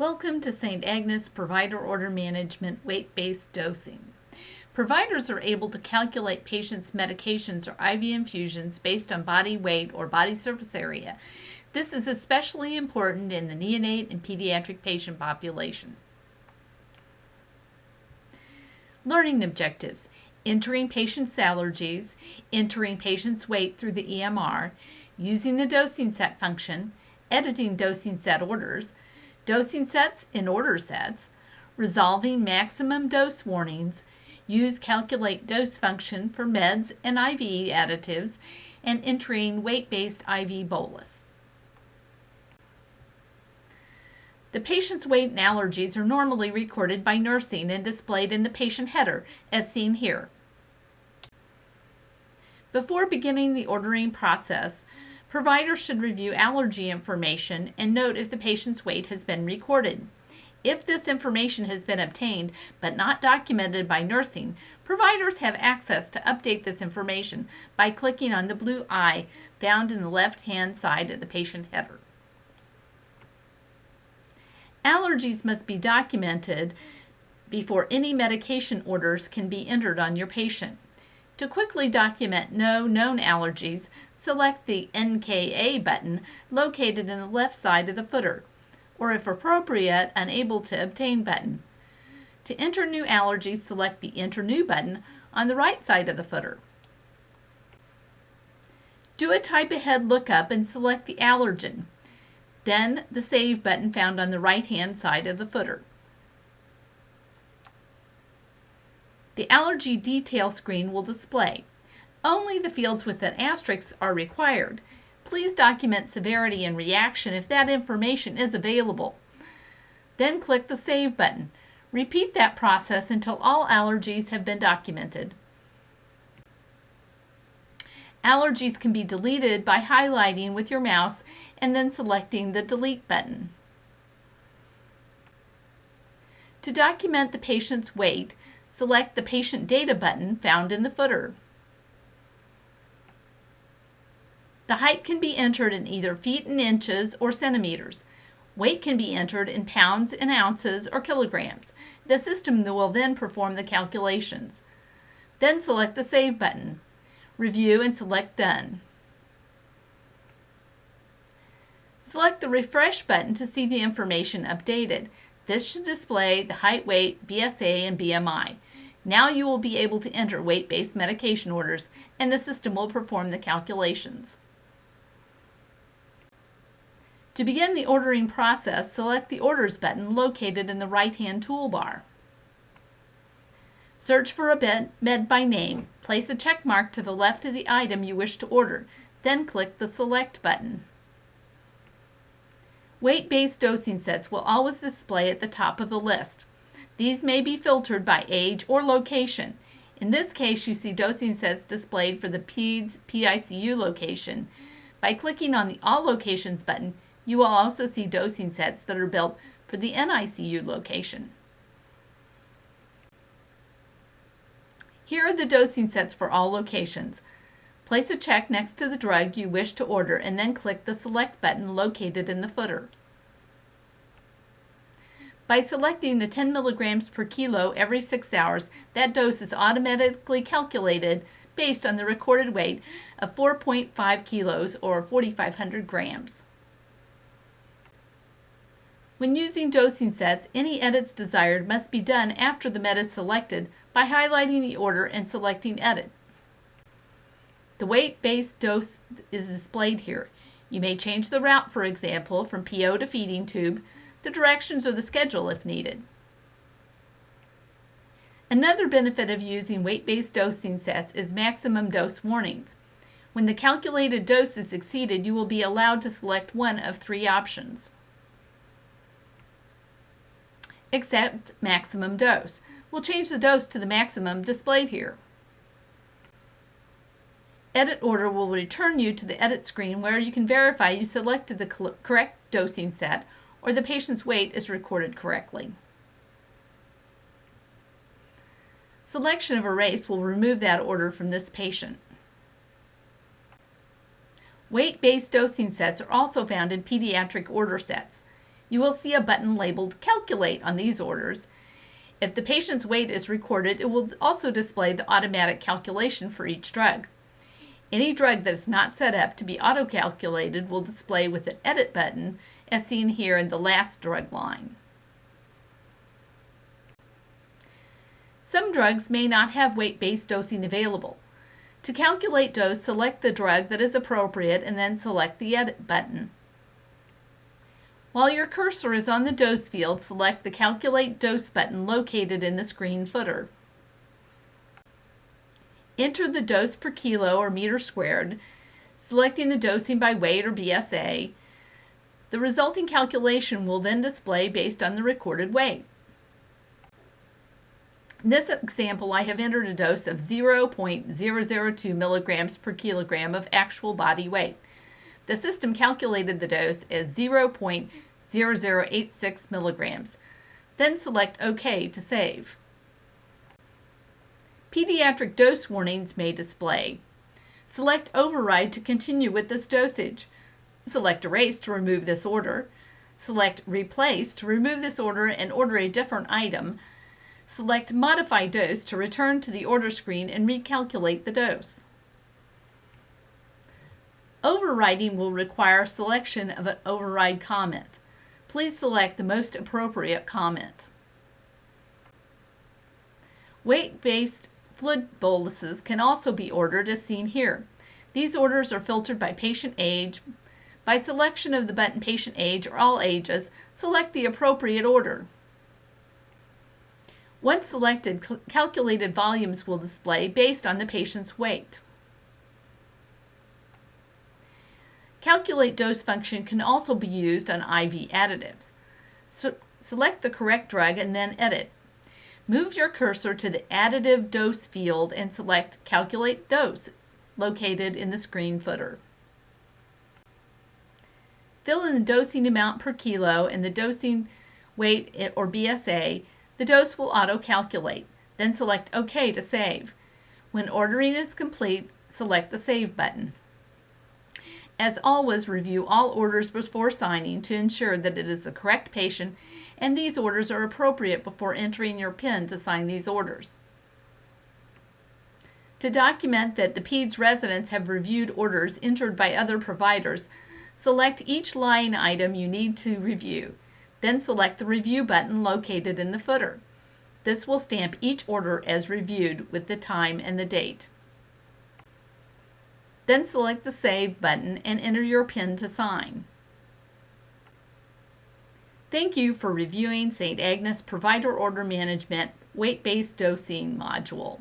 Welcome to St. Agnes Provider Order Management Weight-Based Dosing. Providers are able to calculate patients' medications or IV infusions based on body weight or body surface area. This is especially important in the neonate and pediatric patient population. Learning objectives: entering patients' allergies, entering patients' weight through the EMR, using the dosing set function, editing dosing set orders, dosing sets in order sets, resolving maximum dose warnings, use calculate dose function for meds and IV additives, and entering weight-based IV bolus. The patient's weight and allergies are normally recorded by nursing and displayed in the patient header, as seen here. Before beginning the ordering process, providers should review allergy information and note if the patient's weight has been recorded. If this information has been obtained but not documented by nursing, providers have access to update this information by clicking on the blue I found in the left-hand side of the patient header. Allergies must be documented before any medication orders can be entered on your patient. To quickly document no known allergies, select the NKA button located in the left side of the footer, or if appropriate, Unable to Obtain button. To enter new allergies, select the Enter New button on the right side of the footer. Do a type ahead lookup and select the allergen, then the Save button found on the right-hand side of the footer. The allergy detail screen will display. Only the fields with an asterisk are required. Please document severity and reaction if that information is available. Then click the Save button. Repeat that process until all allergies have been documented. Allergies can be deleted by highlighting with your mouse and then selecting the Delete button. To document the patient's weight, select the Patient Data button found in the footer. The height can be entered in either feet and inches or centimeters. Weight can be entered in pounds and ounces or kilograms. The system will then perform the calculations. Then select the Save button. Review and select Done. Select the Refresh button to see the information updated. This should display the height, weight, BSA, and BMI. Now you will be able to enter weight-based medication orders, and the system will perform the calculations. To begin the ordering process, select the Orders button located in the right-hand toolbar. Search for a med by name. Place a check mark to the left of the item you wish to order, then click the Select button. Weight-based dosing sets will always display at the top of the list. These may be filtered by age or location. In this case, you see dosing sets displayed for the PEDS PICU location. By clicking on the All Locations button, you will also see dosing sets that are built for the NICU location. Here are the dosing sets for all locations. Place a check next to the drug you wish to order and then click the Select button located in the footer. By selecting the 10 milligrams per kilo every 6 hours, that dose is automatically calculated based on the recorded weight of 4.5 kilos or 4,500 grams. When using dosing sets, any edits desired must be done after the med is selected by highlighting the order and selecting Edit. The weight-based dose is displayed here. You may change the route, for example, from PO to feeding tube, the directions, or the schedule if needed. Another benefit of using weight-based dosing sets is maximum dose warnings. When the calculated dose is exceeded, you will be allowed to select one of 3 options. Accept maximum dose. We'll change the dose to the maximum displayed here. Edit order will return you to the edit screen where you can verify you selected the correct dosing set or the patient's weight is recorded correctly. Selection of erase will remove that order from this patient. Weight-based dosing sets are also found in pediatric order sets. You will see a button labeled Calculate on these orders. If the patient's weight is recorded, it will also display the automatic calculation for each drug. Any drug that is not set up to be auto-calculated will display with an Edit button, as seen here in the last drug line. Some drugs may not have weight-based dosing available. To calculate dose, select the drug that is appropriate and then select the Edit button. While your cursor is on the dose field, select the Calculate Dose button located in the screen footer. Enter the dose per kilo or meter squared, selecting the dosing by weight or BSA. The resulting calculation will then display based on the recorded weight. In this example, I have entered a dose of 0.002 milligrams per kilogram of actual body weight. The system calculated the dose as 0.0086 milligrams. Then select OK to save. Pediatric dose warnings may display. Select Override to continue with this dosage. Select Erase to remove this order. Select Replace to remove this order and order a different item. Select Modify Dose to return to the order screen and recalculate the dose. Overriding will require selection of an override comment. Please select the most appropriate comment. Weight-based fluid boluses can also be ordered as seen here. These orders are filtered by patient age. By selection of the button Patient Age or All Ages, select the appropriate order. Once selected, calculated volumes will display based on the patient's weight. Calculate Dose function can also be used on IV additives. Select the correct drug and then edit. Move your cursor to the Additive Dose field and select Calculate Dose, located in the screen footer. Fill in the dosing amount per kilo and the dosing weight or BSA. The dose will auto-calculate. Then select OK to save. When ordering is complete, select the Save button. As always, review all orders before signing to ensure that it is the correct patient and these orders are appropriate before entering your PIN to sign these orders. To document that the PEDS residents have reviewed orders entered by other providers, select each line item you need to review. Then select the Review button located in the footer. This will stamp each order as reviewed with the time and the date. Then select the Save button and enter your PIN to sign. Thank you for reviewing St. Agnes Provider Order Management Weight-Based Dosing module.